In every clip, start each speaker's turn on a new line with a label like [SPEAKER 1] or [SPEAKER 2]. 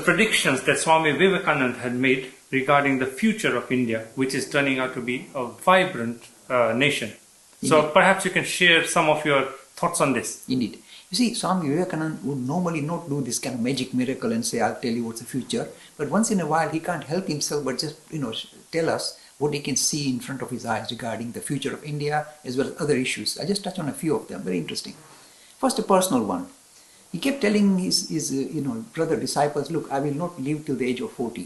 [SPEAKER 1] predictions that Swami Vivekananda had made regarding the future of India, which is turning out to be a vibrant nation. Indeed. So perhaps you can share some of your thoughts on this.
[SPEAKER 2] Indeed. You see, Swami Vivekananda would normally not do this kind of magic miracle and say, I'll tell you what's the future. But once in a while, he can't help himself but just, tell us what he can see in front of his eyes regarding the future of India as well as other issues. I just touch on a few of them, very interesting. First, a personal one. He kept telling his brother disciples, look, I will not live till the age of 40.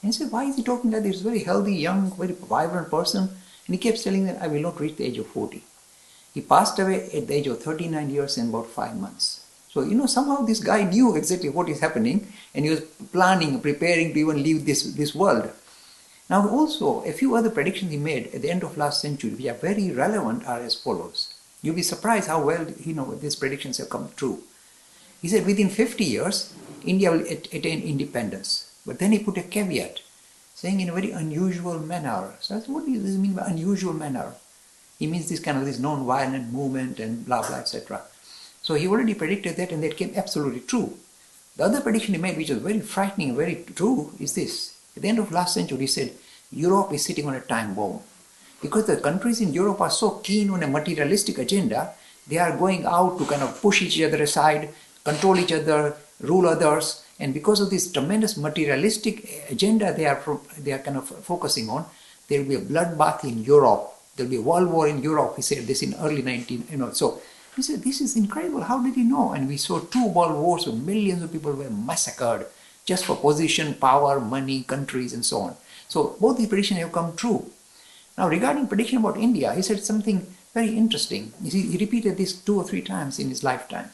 [SPEAKER 2] And he said, why is he talking like this? He's a very healthy, young, very vibrant person. And he kept telling them, I will not reach the age of 40. He passed away at the age of 39 years and about 5 months. So, somehow this guy knew exactly what is happening and he was planning, preparing to even leave this world. Now also, a few other predictions he made at the end of last century, which are very relevant, are as follows. You'll be surprised how well, these predictions have come true. He said within 50 years, India will attain independence. But then he put a caveat, saying in a very unusual manner. So I said, what does this mean by unusual manner? He means this non-violent movement and blah, blah, etc. So he already predicted that and that came absolutely true. The other prediction he made, which was very frightening and very true, is this. At the end of last century, he said, Europe is sitting on a time bomb. Because the countries in Europe are so keen on a materialistic agenda, they are going out to push each other aside, control each other, rule others. And because of this tremendous materialistic agenda they are focusing on, there will be a bloodbath in Europe. There will be a world war in Europe. He said this in early 19... So he said, this is incredible. How did he know? And we saw 2 world wars where millions of people were massacred just for position, power, money, countries, and so on. So both these predictions have come true. Now regarding prediction about India, he said something very interesting. He repeated this 2 or 3 times in his lifetime.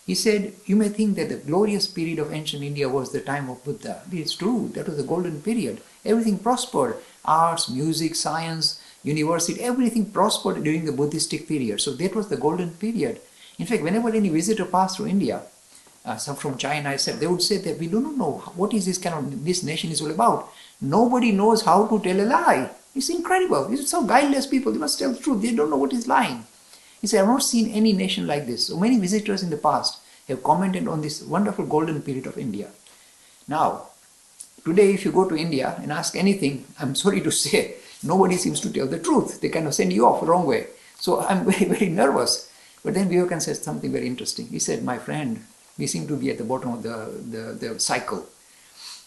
[SPEAKER 2] He said, you may think that the glorious period of ancient India was the time of Buddha. It's true, that was the golden period. Everything prospered. Arts, music, science, university, everything prospered during the Buddhistic period. So that was the golden period. In fact, whenever any visitor passed through India, some from China, I said, they would say that we do not know what is this nation is all about. Nobody knows how to tell a lie. It's incredible. These are so guileless people. They must tell the truth. They don't know what is lying. He said, I have not seen any nation like this. So many visitors in the past have commented on this wonderful golden period of India. Now, today if you go to India and ask anything, I'm sorry to say, nobody seems to tell the truth. They send you off the wrong way. So I'm very, very nervous. But then Vivekananda said something very interesting. He said, my friend, we seem to be at the bottom of the cycle.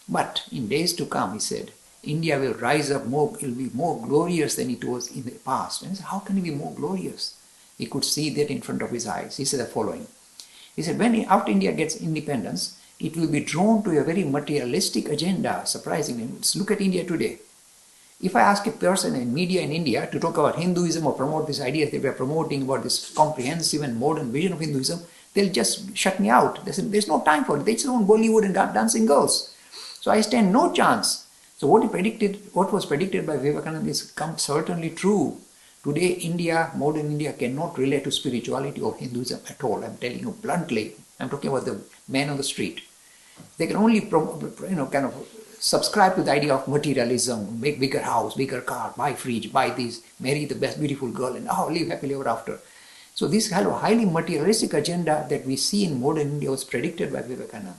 [SPEAKER 2] But in days to come, he said, India will rise up more, it will be more glorious than it was in the past. And he said, how can it be more glorious? He could see that in front of his eyes. He said the following. He said, after India gets independence, it will be drawn to a very materialistic agenda, surprisingly. Let's look at India today. If I ask a person in media in India to talk about Hinduism or promote this idea that we are promoting about this comprehensive and modern vision of Hinduism, they'll just shut me out. They said, there's no time for it. They just want Bollywood and dancing girls. So I stand no chance. So what was predicted by Vivekananda is certainly true. Today, India, modern India, cannot relate to spirituality or Hinduism at all. I'm telling you bluntly. I'm talking about the man on the street. They can only, subscribe to the idea of materialism, make bigger house, bigger car, buy fridge, buy this, marry the best beautiful girl, and live happily ever after. So this kind of highly materialistic agenda that we see in modern India was predicted by Vivekananda.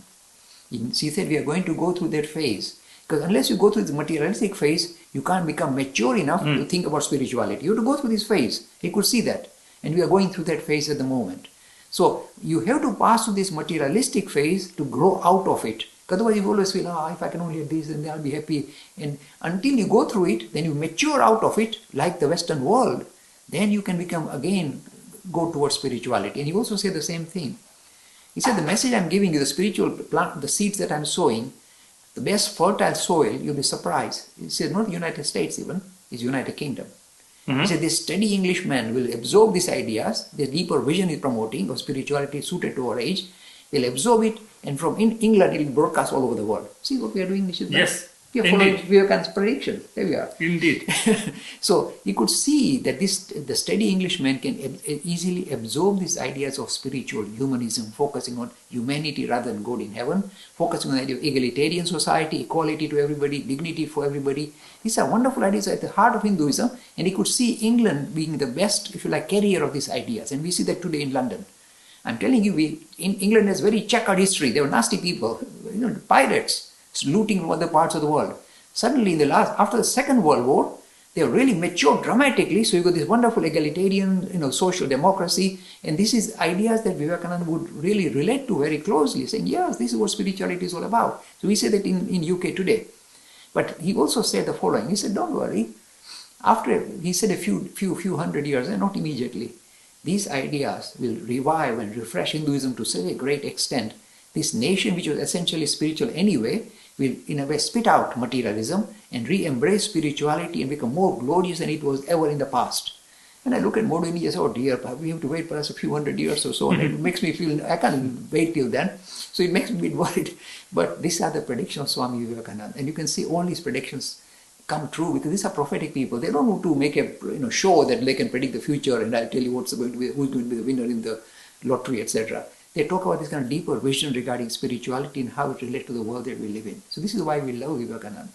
[SPEAKER 2] He said we are going to go through that phase. Because unless you go through the materialistic phase, you can't become mature enough to think about spirituality. You have to go through this phase. He could see that. And we are going through that phase at the moment. So you have to pass through this materialistic phase to grow out of it. Otherwise you always feel, if I can only have this, then I'll be happy. And until you go through it, then you mature out of it, like the Western world. Then you can go towards spirituality. And he also said the same thing. He said, the message I'm giving you, the spiritual plant, the seeds that I'm sowing, the best fertile soil, you'll be surprised. He said, not the United States even, it's United Kingdom. He said, this steady Englishman will absorb these ideas, the deeper vision he's promoting of spirituality suited to our age, will absorb it, and from England it will broadcast all over the world. See what we are doing?
[SPEAKER 1] Yes.
[SPEAKER 2] We are following Vivekananda's prediction. There we are.
[SPEAKER 1] Indeed.
[SPEAKER 2] So you could see that the steady Englishman can easily absorb these ideas of spiritual humanism, focusing on humanity rather than God in heaven, focusing on the idea of egalitarian society, equality to everybody, dignity for everybody. These are wonderful ideas at the heart of Hinduism, and he could see England being the best, if you like, carrier of these ideas. And we see that today in London. I'm telling you, England has very checkered history. They were nasty people, pirates, looting from other parts of the world. Suddenly, after the Second World War, they really matured dramatically. So you got this wonderful egalitarian, social democracy, and this is ideas that Vivekananda would really relate to very closely, saying, yes, this is what spirituality is all about. So we say that in UK today. But he also said the following. He said, don't worry. After, he said a few hundred years, and not immediately, these ideas will revive and refresh Hinduism to such a great extent. This nation, which was essentially spiritual anyway, will in a way spit out materialism and re-embrace spirituality and become more glorious than it was ever in the past. And I look at modern India and say, oh dear, we have to wait perhaps a few hundred years or so, and it makes me feel, I can't wait till then. So it makes me a bit worried. But these are the predictions of Swami Vivekananda. And you can see all these predictions come true because these are prophetic people. They don't want to make a show that they can predict the future and I'll tell you who's going to be the winner in the lottery, etc. They talk about this kind of deeper vision regarding spirituality and how it relates to the world that we live in. So this is why we love Vivekananda.